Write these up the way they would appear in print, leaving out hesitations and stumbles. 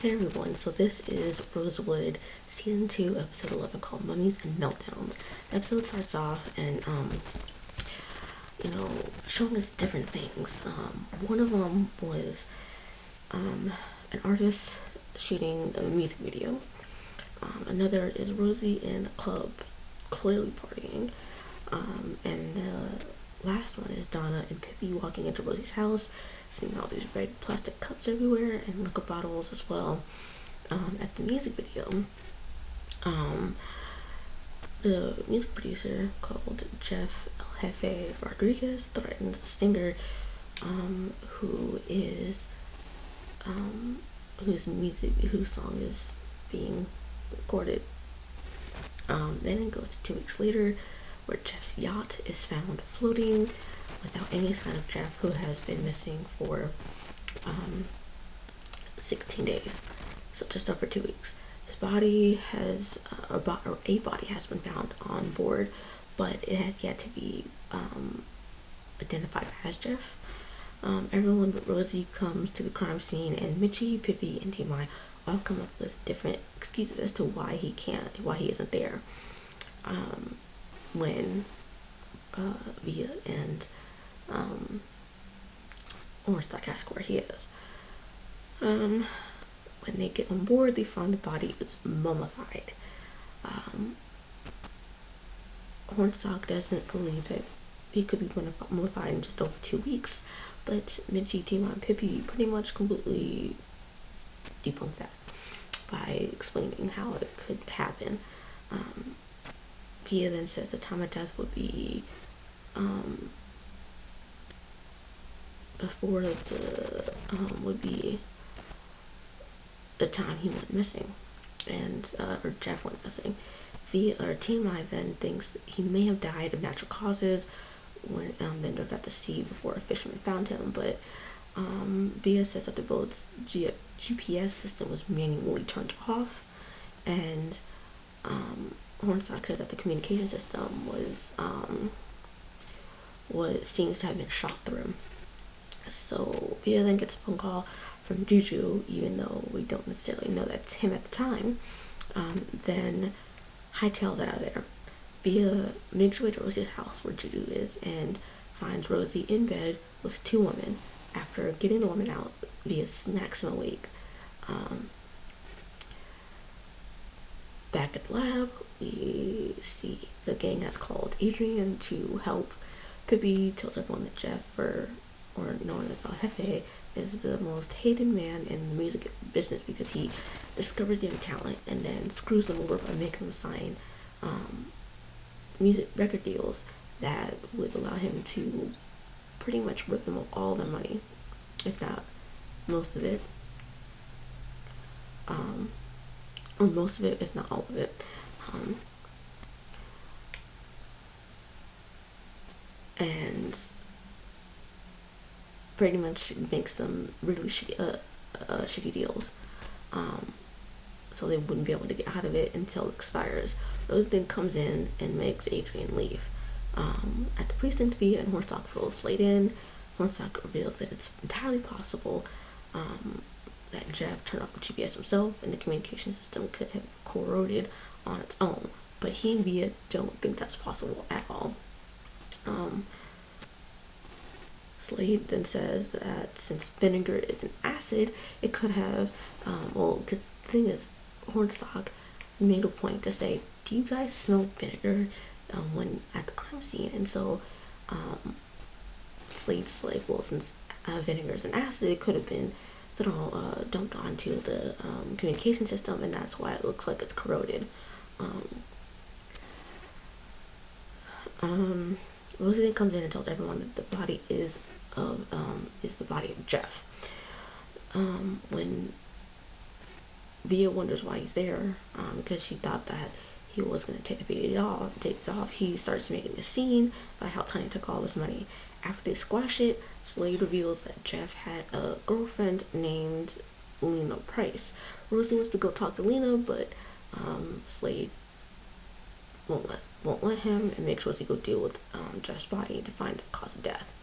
Hey everyone, so this is Rosewood Season 2, Episode 11 called Mummies and Meltdowns. The episode starts off and, showing us different things. One of them was an artist shooting a music video. Another is Rosie in a club, clearly partying. And the last one is Donna and Pippi walking into Rosie's house, seeing all these red plastic cups everywhere and liquor bottles as well. At the music video, the music producer called Jeff El Jefe Rodriguez threatens the singer, whose song is being recorded. Then it goes to 2 weeks later, where Jeff's yacht is found floating without any sign of Jeff, who has been missing for 16 days, so just over 2 weeks. His body has, a body has been found on board, but it has yet to be identified as Jeff. Everyone but Rosie comes to the crime scene, and Mitchie, Pippi, and T.Y. all come up with different excuses as to why he isn't there. When Via and Orstock ask where he is. When they get on board, they find the body is mummified. Hornstock doesn't believe that he could be mummified in just over 2 weeks, but Mitchie, Tima, and Pippi pretty much completely debunked that by explaining how it could happen. Pia then says the time of death would be before would be the time he went missing, and or Jeff went missing. T.Y. then thinks he may have died of natural causes when they dove out to sea before a fisherman found him, but Via says that the boat's GPS system was manually turned off, and Hornstock says that the communication system seems to have been shot through. So Via then gets a phone call from Juju, even though we don't necessarily know that's him at the time. Then hightails it out of there. Via makes her way to Rosie's house where Juju is and finds Rosie in bed with 2 women. After getting the woman out, Via smacks him awake. Back at the lab, we see the gang has called Adrian to help. Pippi tells everyone that Jeff, or known as El Jefe, is the most hated man in the music business because he discovers young talent and then screws them over by making them sign music record deals that would allow him to pretty much rip them of all their money, if not most of it. Or most of it, if not all of it. And pretty much makes them really shitty deals. So they wouldn't be able to get out of it until it expires. Rose then comes in and makes Adrian leave. At the precinct, Via and Hornstock fill Slade in. Hornstock reveals that it's entirely possible that Jeff turned off the GPS himself and the communication system could have corroded on its own, but he and Via don't think that's possible at all. Slade then says that since vinegar is an acid, it could have, because the thing is, Hornstock made a point to say, do you guys smell vinegar when at the crime scene? And so Slade's like, well, since vinegar is an acid, it could have been dumped onto the communication system, and that's why it looks like it's corroded. Rosie then comes in and tells everyone that the body is the body of Jeff. When Via wonders why he's there, because she thought that he was going to take the days off, he starts making a scene about how Tanya took all his money. After they squash it, Slade reveals that Jeff had a girlfriend named Lena Price. Rosie wants to go talk to Lena, but Slade won't let him, and makes Rosie go deal with Jeff's body to find the cause of death.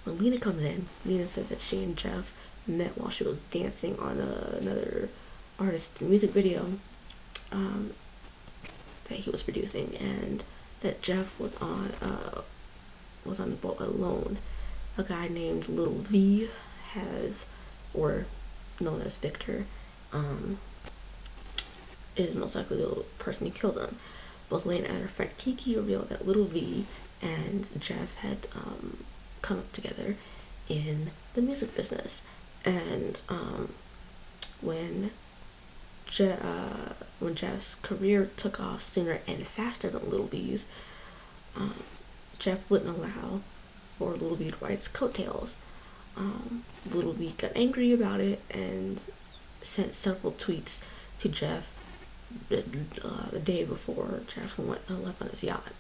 When Lena comes in, Lena says that she and Jeff met while she was dancing on another artist's music video that he was producing, and that Jeff was on the boat alone. A guy named Little V or known as Victor, is most likely the person who killed him. Both Lane and her friend Kiki revealed that Little V and Jeff had come up together in the music business, and when Jeff's career took off sooner and faster than Little V's, Jeff wouldn't allow for Little V to ride his coattails. Little V got angry about it and sent several tweets to Jeff the day before Jeff left on his yacht.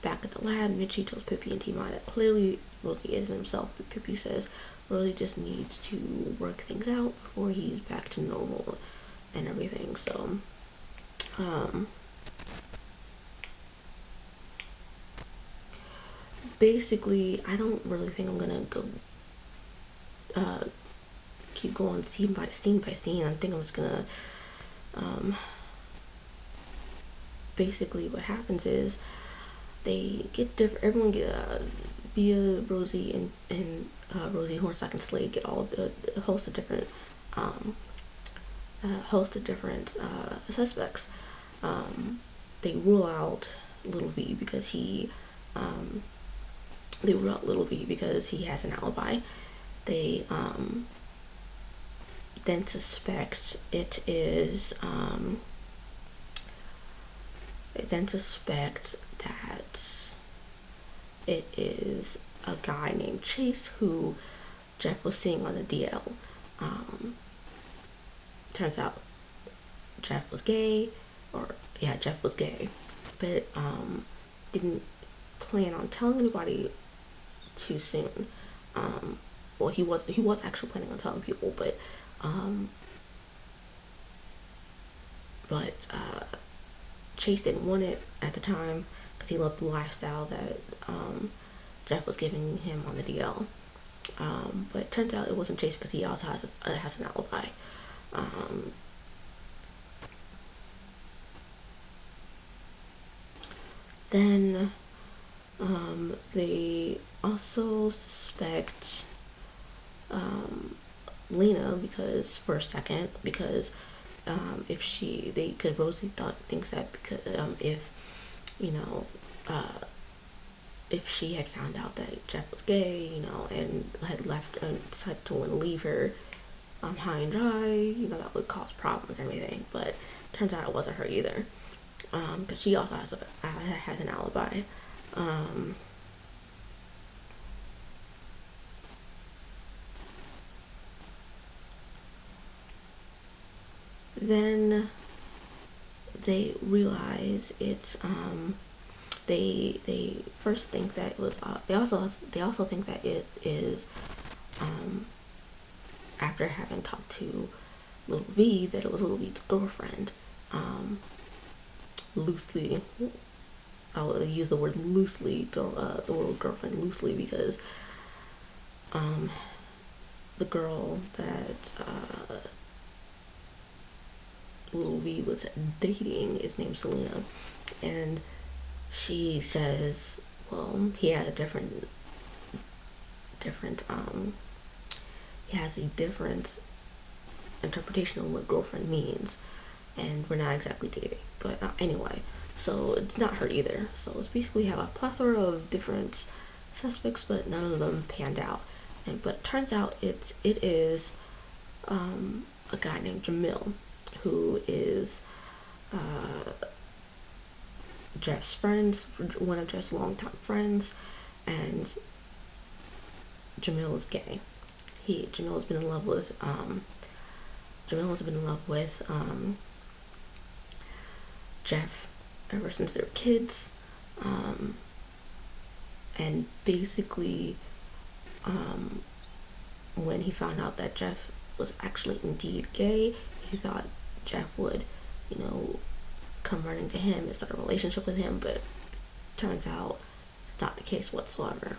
Back at the lab, Mitchie tells Pippi and T-Mai that clearly Rosie isn't himself, but Pippi says Rosie just needs to work things out before he's back to normal and everything. So, basically, I don't really think I'm gonna go keep going scene by scene by scene. I think I'm just gonna basically what happens is they get different. Everyone get via Rosie and Rosie Hornstock and Slade get all a host of different suspects. They rule out Little V because he has an alibi. They then suspect that it is a guy named Chase who Jeff was seeing on the DL. Turns out Jeff was gay, but didn't plan on telling anybody too soon. Well, he was actually planning on telling people, but Chase didn't want it at the time because he loved the lifestyle that Jeff was giving him on the DL. But it turns out it wasn't Chase because he also has an alibi. Then they also suspect Lena because Rosie thinks that because if she had found out that Jeff was gay, and had left and decided to want to leave her high and dry, that would cause problems and everything. But turns out it wasn't her either, because she also has an alibi. Then they realize it's they first think that it was they also think that it is after having talked to Little V that it was Little V's girlfriend. Loosely, I'll use the word loosely, the word girlfriend loosely, because the girl that Little V was dating is named Selena, and she says, well, he has a different interpretation of what girlfriend means, and we're not exactly dating, but anyway, so it's not her either. So it's basically have a plethora of different suspects, but none of them panned out. But it turns out it is a guy named Jamil, who is Jeff's friend, one of Jeff's longtime friends, and Jamil is gay. Jamil has been in love with Jeff ever since they were kids, and basically when he found out that Jeff was actually indeed gay, he thought Jeff would, come running to him and start a relationship with him, but turns out it's not the case whatsoever.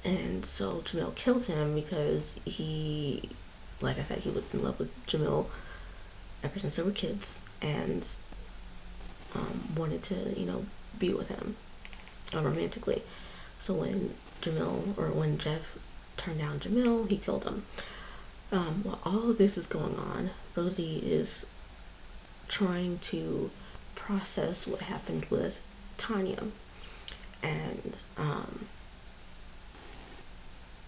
And so Jamil kills him because he like I said, he was in love with Jamil ever since they were kids, and wanted to, be with him romantically. So when Jeff turned down Jamil, he killed him. While all of this is going on, Rosie is trying to process what happened with Tanya. And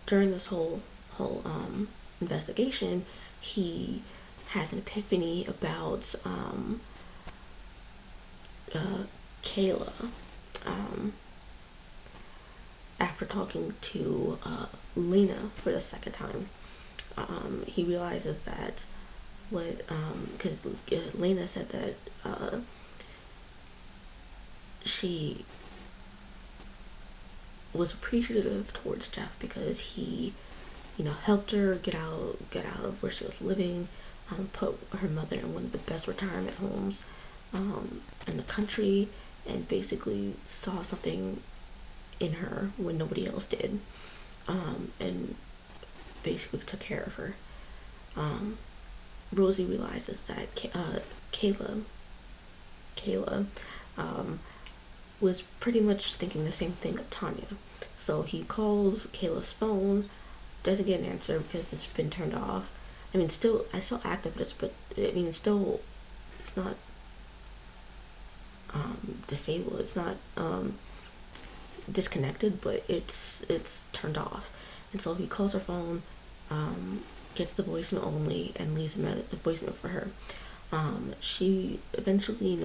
during this whole investigation, he has an epiphany about Kayla. After talking to Lena for the second time, he realizes that because Lena said that she was appreciative towards Jeff because he, helped her get out of where she was living, put her mother in one of the best retirement homes in the country, and basically saw something in her when nobody else did, and basically took care of her. Rosie realizes that Kayla was pretty much thinking the same thing of Tanya. So he calls Kayla's phone, doesn't get an answer because it's been turned off. I mean, it's still active, but it's not disabled. It's not disconnected, but it's turned off. And so he calls her phone, gets the voicemail only, and leaves a voicemail for her. She eventually,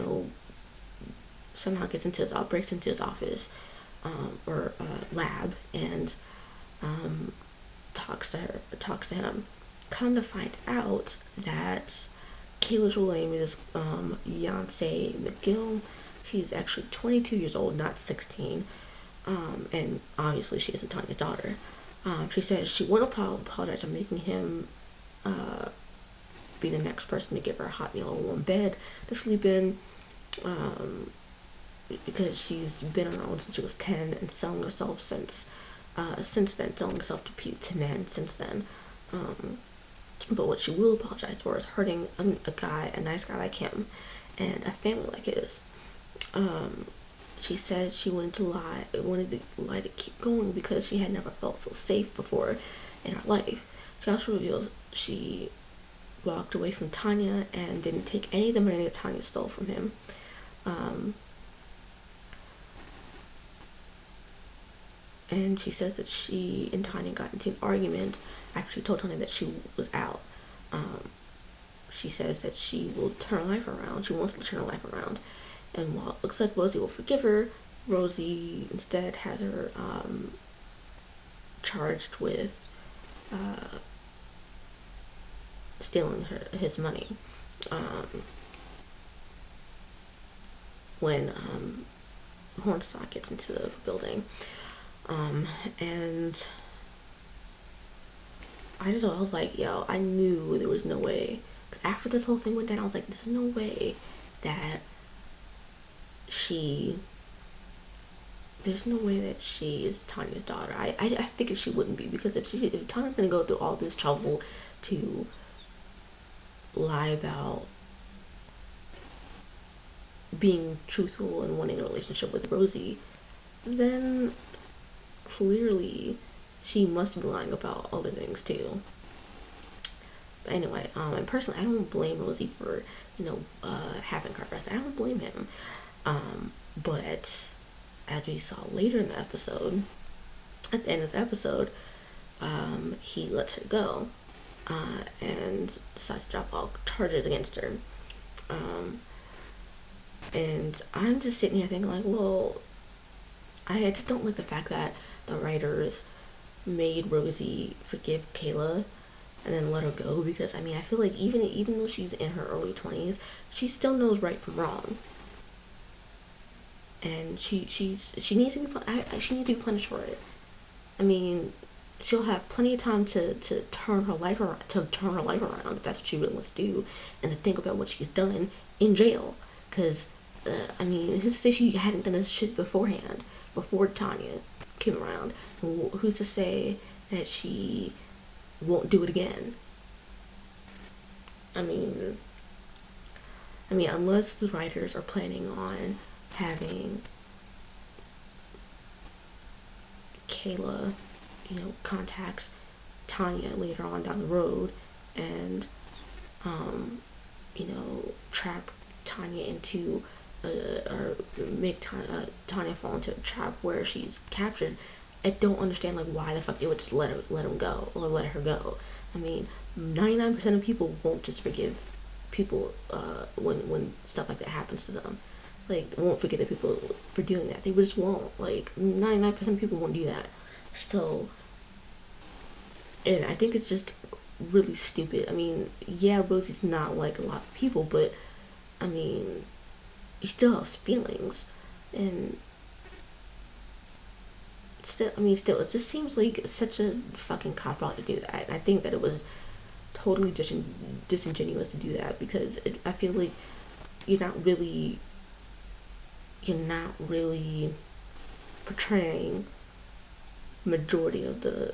somehow breaks into his office or lab, and talks to him. Come to find out that Kayla's real name is Yancey McGill. She's actually 22 years old, not 16. And obviously she isn't Tanya's daughter. She says she won't apologize for making him be the next person to give her a hot meal and warm bed to sleep in, because she's been on her own since she was 10 and selling herself since then, selling herself to men since then. But what she will apologize for is hurting a nice guy like him, and a family like his. She says she wanted the lie to keep going because she had never felt so safe before in her life. She also reveals she walked away from Tanya and didn't take any of the money that Tanya stole from him. And she says that she and Tanya got into an argument after she told Tanya that she was out. She says that she will turn her life around. She wants to turn her life around. And while it looks like Rosie will forgive her, Rosie instead has her charged with stealing his money. When Hornstock gets into the building. And I was like, yo, I knew there was no way. Because after this whole thing went down, I was like, there's no way that she is Tanya's daughter. I figured she wouldn't be, because if Tanya's gonna go through all this trouble to lie about being truthful and wanting a relationship with Rosie, then clearly she must be lying about other things too. But anyway, and personally, I don't blame Rosie for having her arrested. I don't blame him. But as we saw later in the episode, at the end of the episode, he lets her go and decides to drop all charges against her. And I'm just sitting here thinking, like, well, I just don't like the fact that the writers made Rosie forgive Kayla and then let her go, because I mean, I feel like even though she's in her early 20s, she still knows right from wrong, and she needs to be punished for it. I mean, she'll have plenty of time to turn her life around, if that's what she really wants to do, and to think about what she's done in jail. Because I mean, who's to say she hadn't done this shit beforehand, before Tanya came around? Who's to say that she won't do it again? I mean, unless the writers are planning on having Kayla, contacts Tanya later on down the road and, trap Tanya into, or make Tanya fall into a trap where she's captured. I don't understand like why the fuck they would just let him go or let her go. I mean, 99% of people won't just forgive people when stuff like that happens to them. Like, they won't forgive the people for doing that. They just won't. Like, 99% of people won't do that. So, and I think it's just really stupid. I mean, yeah, Rosie's not like a lot of people, but I mean, he still has feelings, and still, it just seems like such a fucking cop out to do that. And I think that it was totally disingenuous to do that because I feel like you're not really portraying majority of the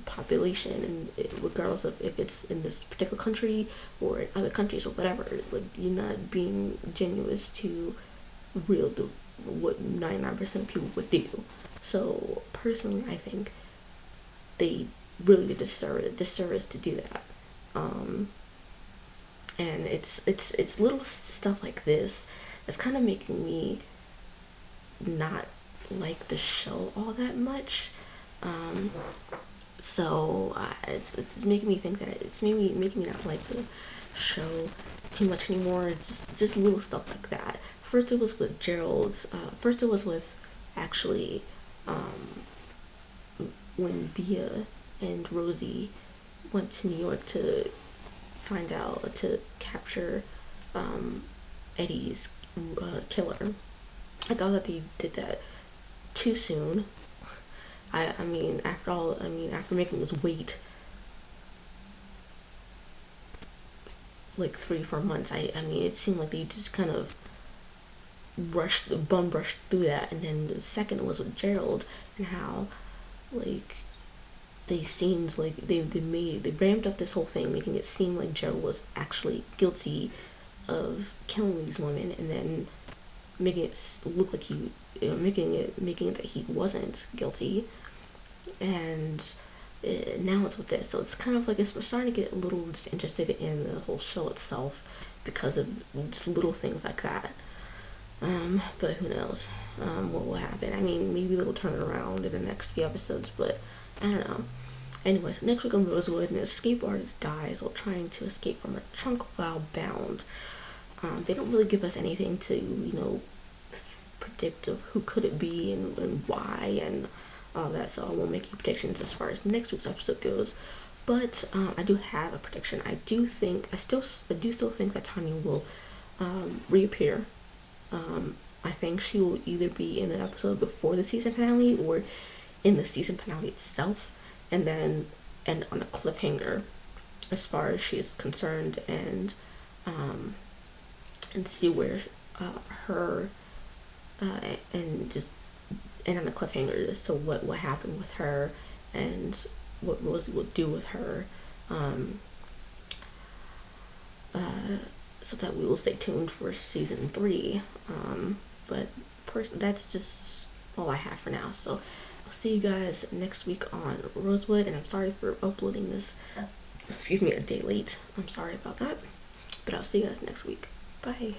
population, and regardless of if it's in this particular country or in other countries or whatever, like you're not being genuine to what 99% of people would do. So personally, I think they really did disservice to do that. And it's little stuff like this that's kind of making me not like the show all that much. So it's making me think that it's making me not like the show too much anymore. It's just little stuff like that. First it was with Gerald's. First it was with actually when Bia and Rosie went to New York to capture Eddie's killer. I thought that they did that too soon. After making us wait like 3-4 months, it seemed like they just kind of rushed through that. And then the second was with Gerald, and how like they seemed like they ramped up this whole thing, making it seem like Gerald was actually guilty of killing these women, and then making it look like making it that he wasn't guilty. And now it's with this, so it's kind of like we're starting to get a little disinterested in the whole show itself because of just little things like that. But who knows what will happen. I mean, maybe they'll turn it around in the next few episodes, but I don't know. Anyways, next week on Rosewood, an escape artist dies while trying to escape from a trunk while bound. They don't really give us anything to, predict of who could it be and why and all that, so I won't make any predictions as far as next week's episode goes. But I do have a prediction. I do still think that Tanya will reappear. I think she will either be in the episode before the season finale or in the season finale itself, and then end on a cliffhanger as far as she is concerned, and see where her and just end on a cliffhanger as to what happened with her and what Rosie will do with her, so that we will stay tuned for season 3. But that's just all I have for now. So I'll see you guys next week on Rosewood, and I'm sorry for uploading this, a day late. I'm sorry about that, but I'll see you guys next week. Bye.